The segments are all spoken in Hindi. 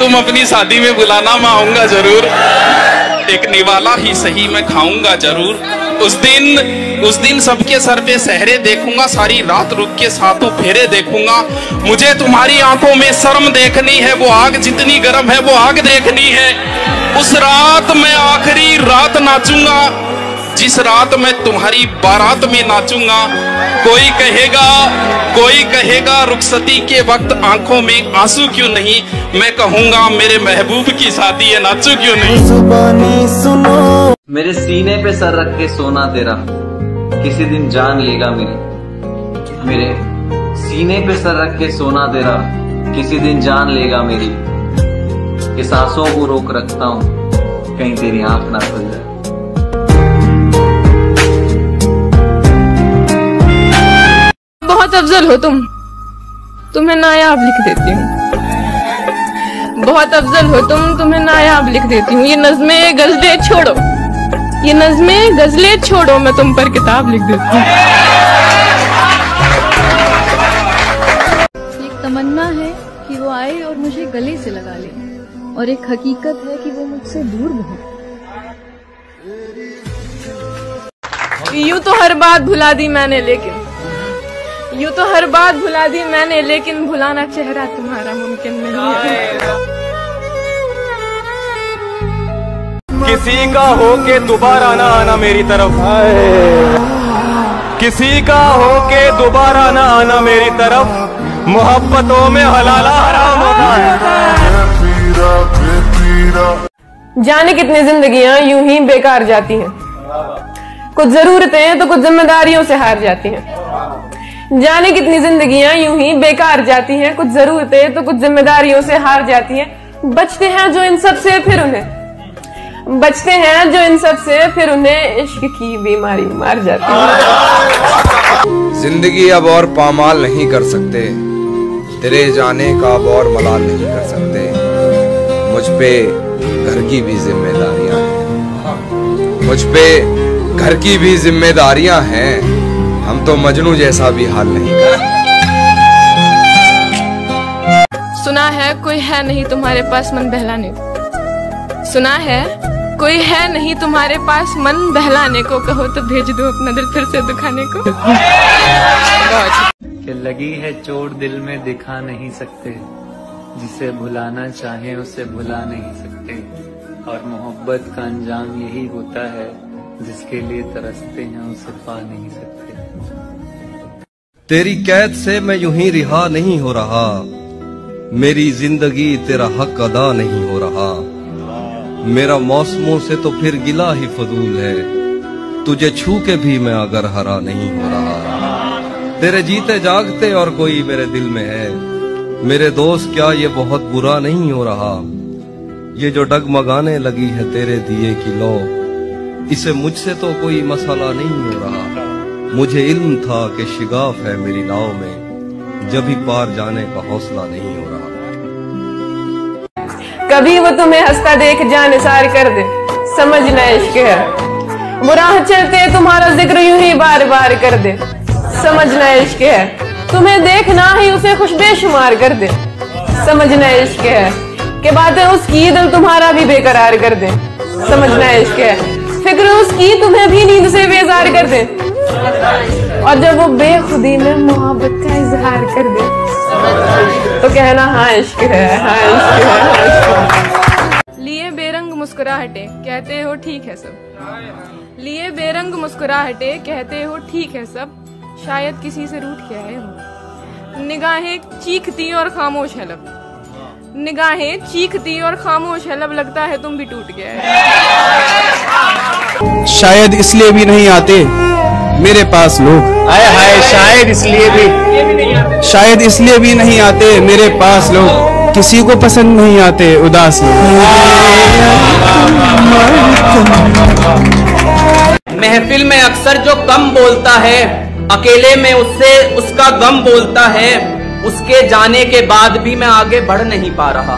तुम अपनी शादी में बुलाना, मैं आऊंगा जरूर। एक निवाला ही सही मैं खाऊंगा जरूर। उस दिन सबके सर पे सहरे देखूंगा, सारी रात रुक के सातों फेरे देखूंगा। मुझे तुम्हारी आंखों में शर्म देखनी है, वो आग जितनी गर्म है वो आग देखनी है। उस रात मैं आखिरी रात नाचूंगा, जिस रात मैं तुम्हारी बारात में नाचूंगा। कोई कहेगा रुखसती के वक्त आंखों में आंसू क्यों नहीं, मैं कहूंगा मेरे महबूब की शादी है, नाचू क्यों नहीं। मेरे सीने पे सर रख के सोना तेरा किसी दिन जान लेगा मेरी। मेरे सीने पे सर रख के सोना तेरा किसी दिन जान लेगा मेरी। कि सांसों को रोक रखता हूँ कहीं तेरी आंख ना खुल जाए। बहुत अफजल हो तुम, तुम्हें नायाब लिख देती हूँ। बहुत अफजल हो तुम, तुम्हें नायाब लिख देती हूँ। ये नज़्में गज़लें छोड़ो, ये नज़्में गज़लें छोड़ो, मैं तुम पर किताब लिख देती हूँ। एक तमन्ना है कि वो आए और मुझे गले से लगा ले, और एक हकीकत है कि वो मुझसे दूर बहुत। यूं तो हर बात भुला दी मैंने, यूं तो हर बात भुला दी मैंने, लेकिन भुलाना चेहरा तुम्हारा मुमकिन नहीं है। किसी का हो के दोबारा ना आना मेरी तरफ, किसी का हो के दोबारा ना आना मेरी तरफ। मोहब्बतों में हलाला हराम होता है। जाने कितनी जिंदगियां यूं ही बेकार जाती हैं, कुछ जरूरतें तो कुछ जिम्मेदारियों से हार जाती हैं। जाने कितनी जिंदगियां यूं ही बेकार जाती हैं, कुछ जरूरतें तो कुछ जिम्मेदारियों से हार जाती हैं। बचते हैं जो इन सब से फिर उन्हें इश्क की बीमारी मार जाती है। जिंदगी अब और पामाल नहीं कर सकते, तेरे जाने का अब और मलाल नहीं कर सकते। मुझ पे घर की भी जिम्मेदारियां हैं, मुझ पे घर की भी जिम्मेदारियां हैं। हम तो मजनू जैसा भी हाल नहीं कर। सुना है कोई है नहीं तुम्हारे पास मन बहलाने को, सुना है कोई है नहीं तुम्हारे पास मन बहलाने को। कहो तो भेज दो अपना दिल फिर से दुखाने को। कि लगी है चोट दिल में दिखा नहीं सकते, जिसे भुलाना चाहे उसे भुला नहीं सकते। और मोहब्बत का अंजाम यही होता है, जिसके लिए तरसते हैं उसे पा नहीं सकते। तेरी कैद से मैं यूं ही रिहा नहीं हो रहा, मेरी जिंदगी तेरा हक अदा नहीं हो रहा। मेरा मौसमों से तो फिर गिला ही फजूल है, तुझे छू के भी मैं अगर हरा नहीं हो रहा। तेरे जीते जागते और कोई मेरे दिल में है, मेरे दोस्त क्या ये बहुत बुरा नहीं हो रहा। ये जो डगमगाने लगी है तेरे दिए की लौ, इसे मुझसे तो कोई मसला नहीं हो रहा। मुझे इल्म था कि शिगाफ है मेरी नाव में, जब भी पार जाने का हौसला नहीं हो रहा। कभी वो तुम्हें हंसता देख जान निसार कर दे, समझना इश्क है। वो राह चलते तुम्हारा जिक्र यूं ही बार बार कर दे, समझना इश्क है। तुम्हें देखना ही उसे खुश बेशुमार कर दे, समझना इश्क है। के बातें उसकी दिल तुम्हारा भी बेकरार कर दे, समझना इश्क है। फिक्र उसकी तुम्हें भी नींद से बेजार कर दे, और जब वो बेखुदी में मोहब्बत का इजहार कर दे तो कहना हाँ इश्क है, हाँ इश्क है, हाँ इश्क है। लिए बेरंग मुस्कुराहटे कहते हो ठीक है सब, लिए बेरंग मुस्कुराहटे कहते हो ठीक है सब। शायद किसी से रूठ के आए हो, निगाहें चीखती और खामोश है लब, निगाहें चीखती और खामोश है लब। लगता है तुम भी टूट गए। शायद इसलिए भी नहीं आते मेरे पास लोग, आए हाय शायद इसलिए भी नहीं आते मेरे पास लोग। किसी को पसंद नहीं आते उदास लोग। महफिल में अक्सर जो कम बोलता है, अकेले में उससे उसका गम बोलता है। उसके जाने के बाद भी मैं आगे बढ़ नहीं पा रहा,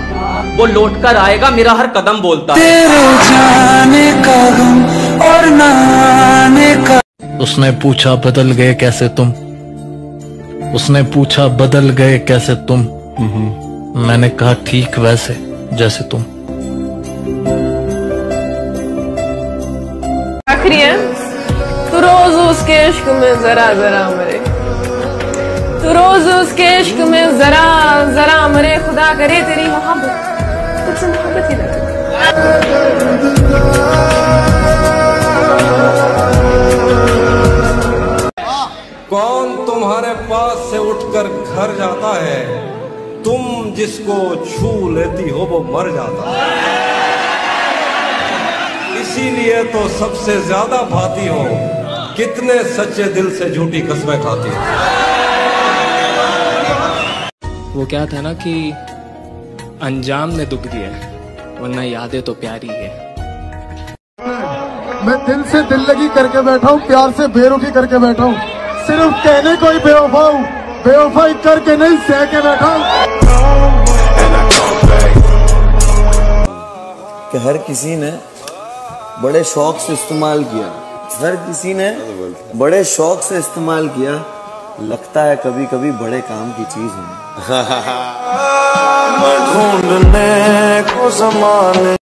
वो लौट कर आएगा मेरा हर कदम बोलता है। तेरे जाने का गम और न आने का। उसने पूछा बदल गए कैसे तुम, उसने पूछा बदल गए कैसे तुम। मैंने कहा ठीक वैसे जैसे तुम। आखिरी है, तू रोज उसके इश्क में जरा जरा मरे, तू रोज उसके इश्क में जरा जरा मरे, खुदा करे तेरी मोहब्बत तुझसे मोहब्बत ही ना करे। कौन तुम्हारे पास से उठकर घर जाता है, तुम जिसको छू लेती हो वो मर जाता है। इसीलिए तो सबसे ज्यादा भाती हो, कितने सच्चे दिल से झूठी कस्में खाती हो। वो क्या था ना कि अंजाम ने दुख दिया, वरना यादें तो प्यारी है। मैं दिल से दिल लगी करके बैठा हूँ, प्यार से बेरुखी करके बैठा हूँ, सिर्फ कहने को ही बेवफा हूँ, बेवफाई करके नहीं सह के बैठा हूँ। कि हर किसी ने बड़े शौक से इस्तेमाल किया, हर किसी ने बड़े शौक से इस्तेमाल किया, लगता है कभी कभी बड़े काम की चीज है। ढूंढने को ज़माने